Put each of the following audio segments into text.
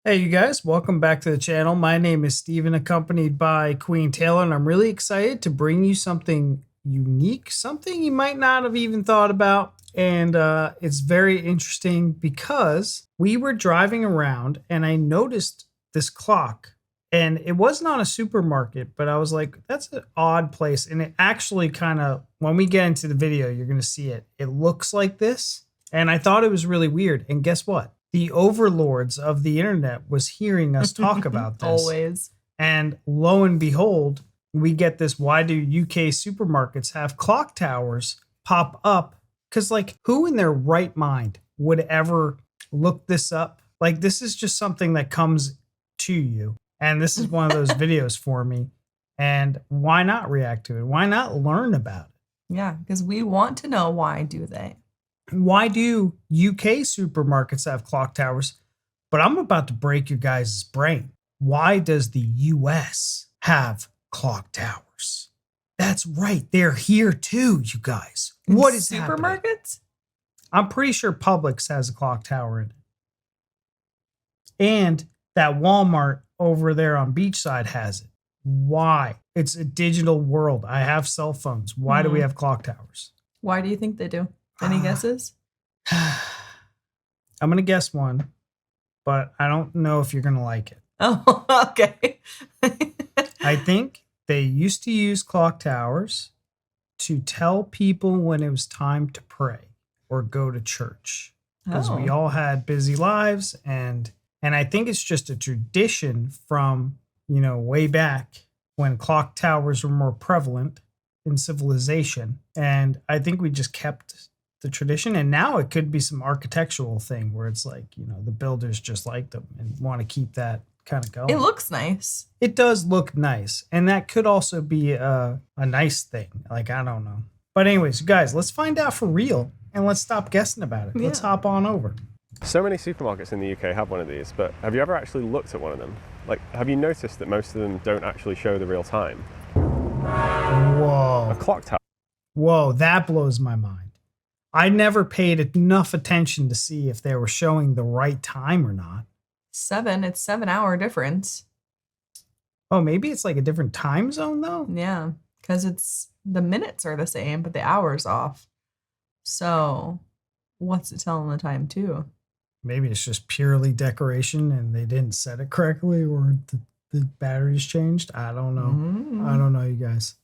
Hey, you guys, welcome back to the channel. My name is Steven, accompanied by Queen Taylor, and I'm really excited to bring you something unique, something you might not have even thought about. And it's very interesting because we were driving around and I noticed this clock, and it wasn't on a supermarket, but I was like, that's an odd place. And it actually kind of, when we get into the video, you're going to see it. It looks like this. And I thought it was really weird. And guess what? The overlords of the internet was hearing us talk about this. Always. And lo and behold, we get this, why do UK supermarkets have clock towers pop up? Because like, who in their right mind would ever look this up? Like, this is just something that comes to you. And this is one of those videos for me. And why not react to it? Why not learn about it? Yeah, because we want to know, why do they? Why do UK supermarkets have clock towers? But I'm about to break your guys' brain. Why does the US have clock towers? That's right. They're here too, you guys. What is supermarkets? Happening? I'm pretty sure Publix has a clock tower in it. And that Walmart over there on Beachside has it. Why? It's a digital world. I have cell phones. Why do we have clock towers? Why do you think they do? Any guesses? I'm going to guess one, but I don't know if you're going to like it. Oh, okay. I think they used to use clock towers to tell people when it was time to pray or go to church. Because we all had busy lives, and I think it's just a tradition from, way back when clock towers were more prevalent in civilization. And I think we just kept the tradition, and now it could be some architectural thing where it's like, the builders just like them and want to keep that kind of going. It looks nice. It does look nice, and that could also be a nice thing. Like, I don't know. But anyways, guys, let's find out for real, and let's stop guessing about it. Let's hop on over. So many supermarkets in the UK have one of these, but have you ever actually looked at one of them? Like, have you noticed that most of them don't actually show the real time? Whoa. A clock tower. Whoa, that blows my mind. I never paid enough attention to see if they were showing the right time or not. It's 7-hour difference. Oh, maybe it's like a different time zone though? Yeah, because it's the minutes are the same, but the hour's off. So what's it telling the time too? Maybe it's just purely decoration and they didn't set it correctly, or the batteries changed. I don't know. I don't know, you guys.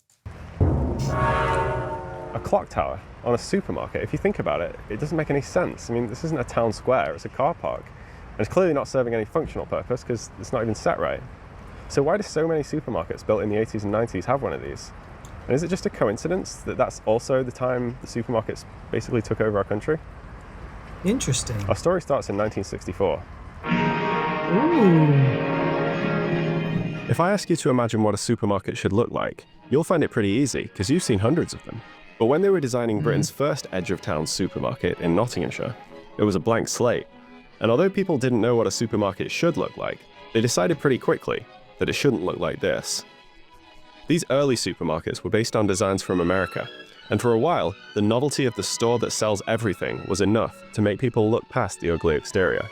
A clock tower on a supermarket, if you think about it, it doesn't make any sense. I mean, this isn't a town square, it's a car park. And it's clearly not serving any functional purpose because it's not even set right. So why do so many supermarkets built in the 80s and 90s have one of these? And is it just a coincidence that that's also the time the supermarkets basically took over our country? Interesting. Our story starts in 1964. Ooh. If I ask you to imagine what a supermarket should look like, you'll find it pretty easy because you've seen hundreds of them. But when they were designing Britain's first edge-of-town supermarket in Nottinghamshire, it was a blank slate. And although people didn't know what a supermarket should look like, they decided pretty quickly that it shouldn't look like this. These early supermarkets were based on designs from America, and for a while, the novelty of the store that sells everything was enough to make people look past the ugly exterior.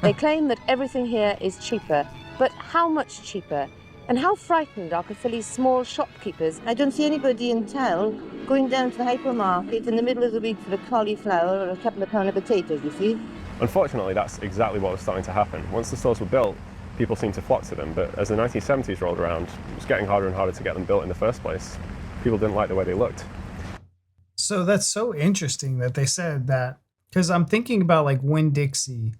They claim that everything here is cheaper, but how much cheaper? And how frightened are Caerphilly's small shopkeepers? I don't see anybody in town going down to the hypermarket in the middle of the week for a cauliflower or a couple of pound of potatoes, you see? Unfortunately, that's exactly what was starting to happen. Once the stores were built, people seemed to flock to them, but as the 1970s rolled around, it was getting harder and harder to get them built in the first place. People didn't like the way they looked. So that's so interesting that they said that, because I'm thinking about like Winn-Dixie.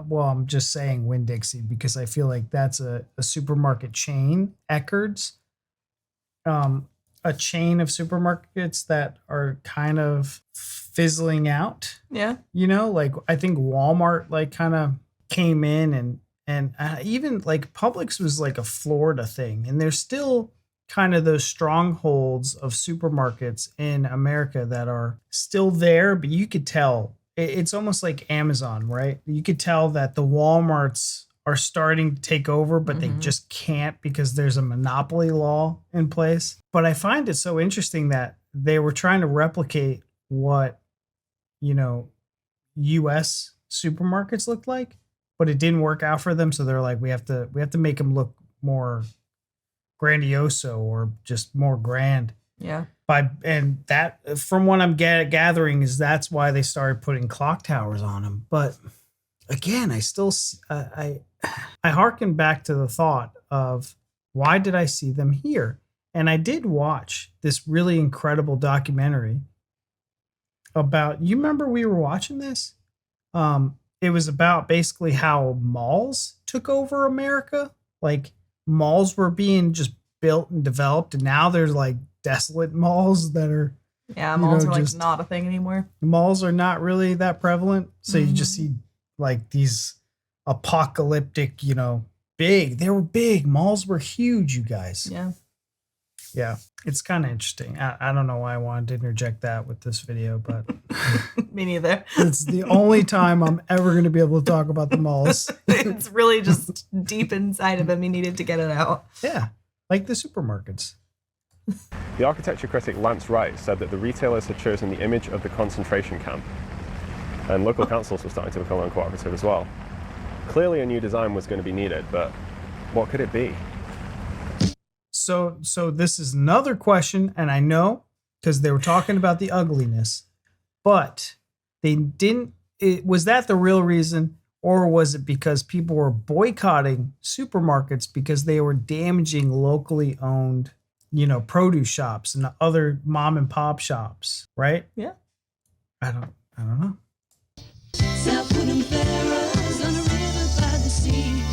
Well, I'm just saying Winn-Dixie because I feel like that's a supermarket chain. Eckerd's, a chain of supermarkets that are kind of fizzling out. Yeah. Like I think Walmart like kind of came in, and even like Publix was like a Florida thing, and there's still kind of those strongholds of supermarkets in America that are still there, but you could tell it's almost like Amazon, right? You could tell that the Walmarts are starting to take over, but they just can't because there's a monopoly law in place. But I find it so interesting that they were trying to replicate what, US supermarkets looked like, but it didn't work out for them. So they're like, we have to make them look more grandioso or just more grand. Yeah. And that, from what I'm gathering, is that's why they started putting clock towers on them. But again, I still I harken back to the thought of, why did I see them here? And I did watch this really incredible documentary about, you remember we were watching this? It was about basically how malls took over America. Like malls were being just built and developed, and now there's like desolate malls that are, Yeah, malls are like just not a thing anymore. malls are not really that prevalent. So you just see like these apocalyptic, big. They were big. Malls were huge, you guys. Yeah. Yeah. It's kind of interesting. I don't know why I wanted to interject that with this video, but Me neither. it's the only time I'm ever going to be able to talk about the malls. It's really just deep inside of him. He needed to get it out. Yeah. Like the supermarkets. The architecture critic Lance Wright said that the retailers had chosen the image of the concentration camp, and local councils were starting to become uncooperative as well. Clearly a new design was going to be needed, but what could it be? So this is another question, and I know because they were talking about the ugliness, but they didn't. Was that the real reason, or was it because people were boycotting supermarkets because they were damaging locally owned, produce shops and other mom and pop shops, right? Yeah. I don't know. Southwood and Farrows on a river by the sea.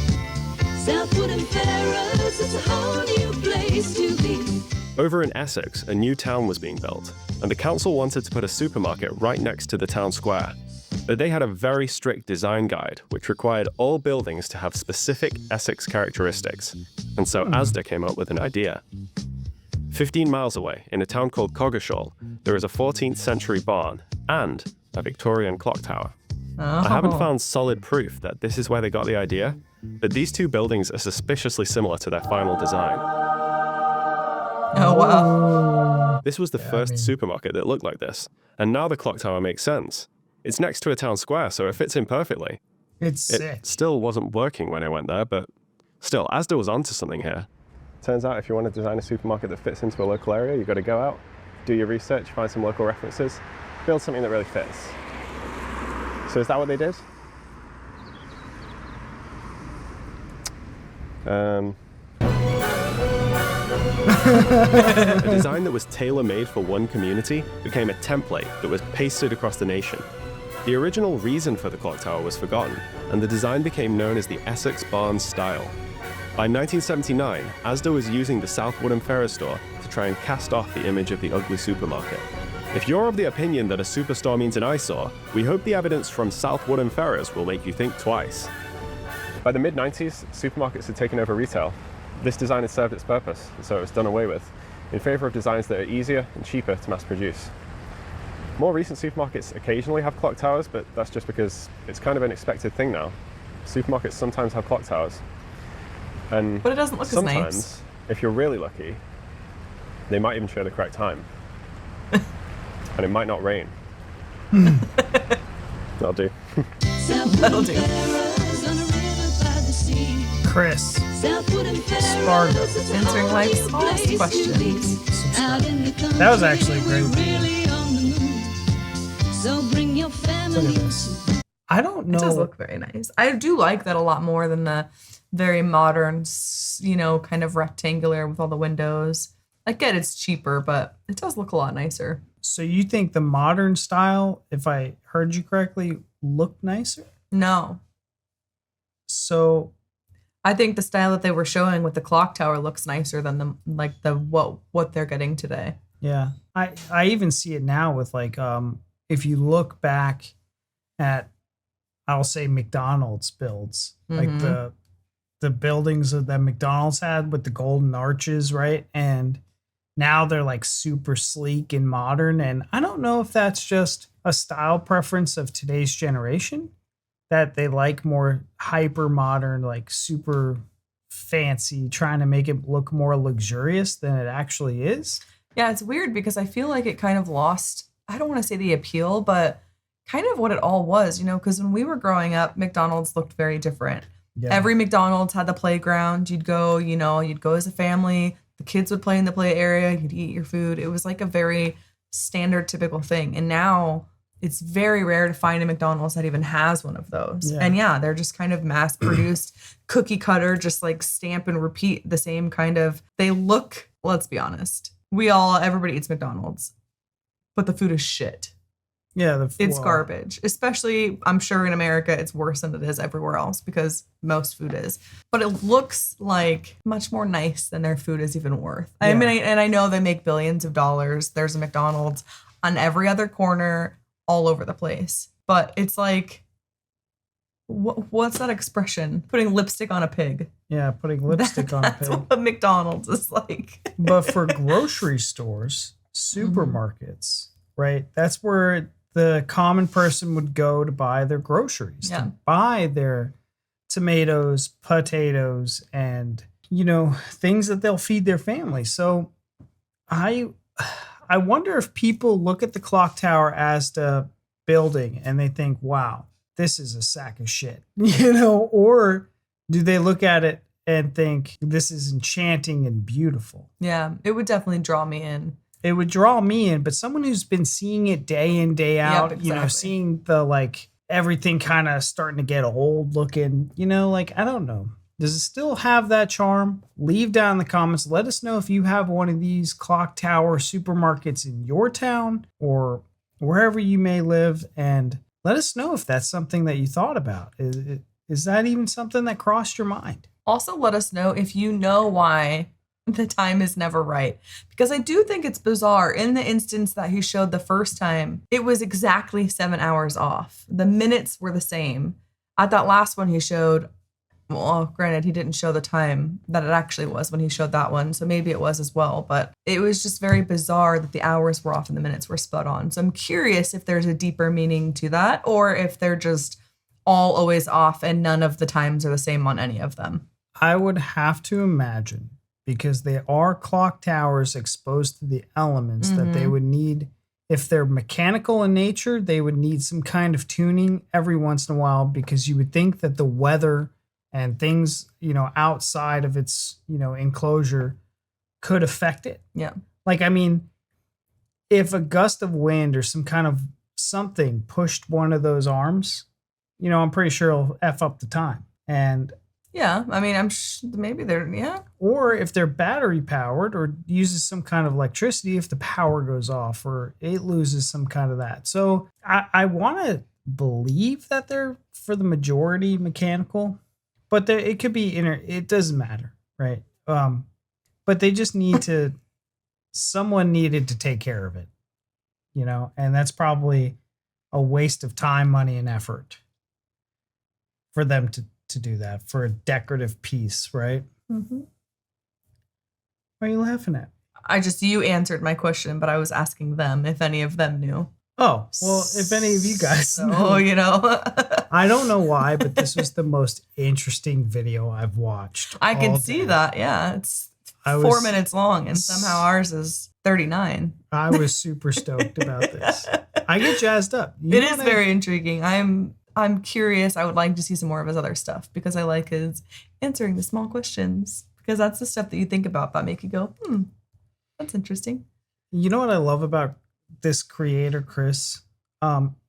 Southwood and Farrows, it's a whole new place to be. Over in Essex, a new town was being built, and the council wanted to put a supermarket right next to the town square. But they had a very strict design guide, which required all buildings to have specific Essex characteristics. And so Asda came up with an idea. 15 miles away, in a town called Coggeshall, there is a 14th century barn and a Victorian clock tower. I haven't found solid proof that this is where they got the idea, but these two buildings are suspiciously similar to their final design. Oh, wow. This was the first supermarket that looked like this, and now the clock tower makes sense. It's next to a town square, so it fits in perfectly. It's sick. It still wasn't working when I went there, but still, Asda was onto something here. Turns out if you want to design a supermarket that fits into a local area, you've got to go out, do your research, find some local references, build something that really fits. So is that what they did? A design that was tailor-made for one community became a template that was pasted across the nation. The original reason for the clock tower was forgotten, and the design became known as the Essex Barn style. By 1979, Asda was using the South Wood and Ferrers store to try and cast off the image of the ugly supermarket. If you're of the opinion that a superstore means an eyesore, we hope the evidence from South Wood and Ferrers will make you think twice. By the mid-90s, supermarkets had taken over retail. This design had served its purpose, and so it was done away with, in favor of designs that are easier and cheaper to mass produce. More recent supermarkets occasionally have clock towers, but that's just because it's kind of an expected thing now. Supermarkets sometimes have clock towers. And But it doesn't look as nice. sometimes, if you're really lucky, they might even show the correct time. And it might not rain. That'll do. That'll do. Chris Spargo. Answering life's smallest questions. That was actually a great video. So bring your Look family. at this. I don't know. It does look very nice. I do like that a lot more than the very modern, kind of rectangular with all the windows. I get it's cheaper, but it does look a lot nicer. So you think the modern style, if I heard you correctly, looked nicer? No. So I think the style that they were showing with the clock tower looks nicer than what they're getting today. yeah, I even see it now with if you look back at, I'll say McDonald's builds, like the buildings that McDonald's had with the golden arches, right? And now they're like super sleek and modern. And I don't know if that's just a style preference of today's generation, that they like more hyper modern, like super fancy, trying to make it look more luxurious than it actually is. Yeah, it's weird because I feel like it kind of lost, I don't want to say the appeal, but kind of what it all was, because when we were growing up, McDonald's looked very different. Yeah. Every McDonald's had the playground. You'd go, you'd go as a family. The kids would play in the play area. You'd eat your food. It was like a very standard, typical thing. And now it's very rare to find a McDonald's that even has one of those. Yeah. And they're just kind of mass produced, cookie cutter, just like stamp and repeat the same kind of, they look, let's be honest. Everybody eats McDonald's, but the food is shit. Yeah. It's garbage, especially I'm sure in America, it's worse than it is everywhere else because most food is, but it looks like much more nice than their food is even worth. Yeah. I mean, and I know they make billions of dollars. There's a McDonald's on every other corner all over the place, but it's like, what's that expression? Putting lipstick on a pig. Yeah. Putting lipstick on a pig. That's what McDonald's is like. But for grocery stores, supermarkets, right? That's where the common person would go to buy their groceries, to buy their tomatoes, potatoes, and, things that they'll feed their family. So I wonder if people look at the clock tower Asda building and they think, wow, this is a sack of shit, or do they look at it and think this is enchanting and beautiful? Yeah, it would definitely draw me in. It would draw me in, but someone who's been seeing it day in, day out, exactly. Seeing the everything kind of starting to get old looking, I don't know. Does it still have that charm? Leave down in the comments. Let us know if you have one of these clock tower supermarkets in your town or wherever you may live. And let us know if that's something that you thought about. Is that even something that crossed your mind? Also, let us know if you know why the time is never right. Because I do think it's bizarre. In the instance that he showed the first time, it was exactly 7 hours off. The minutes were the same. At that last one he showed, well, granted, he didn't show the time that it actually was when he showed that one. So maybe it was as well. But it was just very bizarre that the hours were off and the minutes were spot on. So I'm curious if there's a deeper meaning to that or if they're just all always off and none of the times are the same on any of them. I would have to imagine, because they are clock towers exposed to the elements that they would need. If they're mechanical in nature, they would need some kind of tuning every once in a while, because you would think that the weather and things, outside of its, enclosure could affect it. Yeah. If a gust of wind or some kind of something pushed one of those arms, I'm pretty sure it'll F up the time. And yeah, I'm maybe they're, or if they're battery powered or uses some kind of electricity, if the power goes off or it loses some kind of that. So I want to believe that they're for the majority mechanical, but it could be it doesn't matter. Right. But they just need to, someone needed to take care of it, and that's probably a waste of time, money, and effort for them to do that for a decorative piece, right? Mm-hmm. What are you laughing at? You answered my question, but I was asking them if any of them knew. Oh, well, if any of you guys know. I don't know why, but this was the most interesting video I've watched. I can see that. Yeah. It's 4 minutes long and somehow ours is 39. I was super stoked about this. I get jazzed up. It is very intriguing. I'm curious. I would like to see some more of his other stuff because I like his answering the small questions, because that's the stuff that you think about that make you go, that's interesting. You know what I love about this creator, Chris?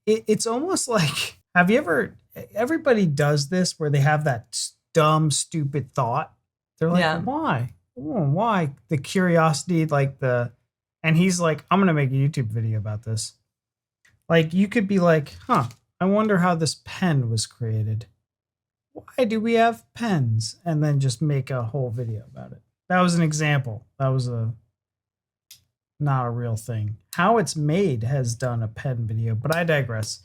It's almost like, everybody does this where they have that dumb, stupid thought. They're like, why? Oh, why? The curiosity, and he's like, I'm going to make a YouTube video about this. You could be like, I wonder how this pen was created. Why do we have pens? And then just make a whole video about it. That was an example. That was not a real thing. How it's made has done a pen video, but I digress.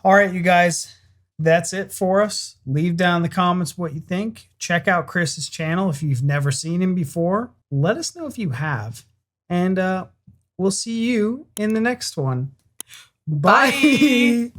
All right, you guys, that's it for us. Leave down in the comments what you think. Check out Chris's channel if you've never seen him before. Let us know if you have. And we'll see you in the next one. Bye.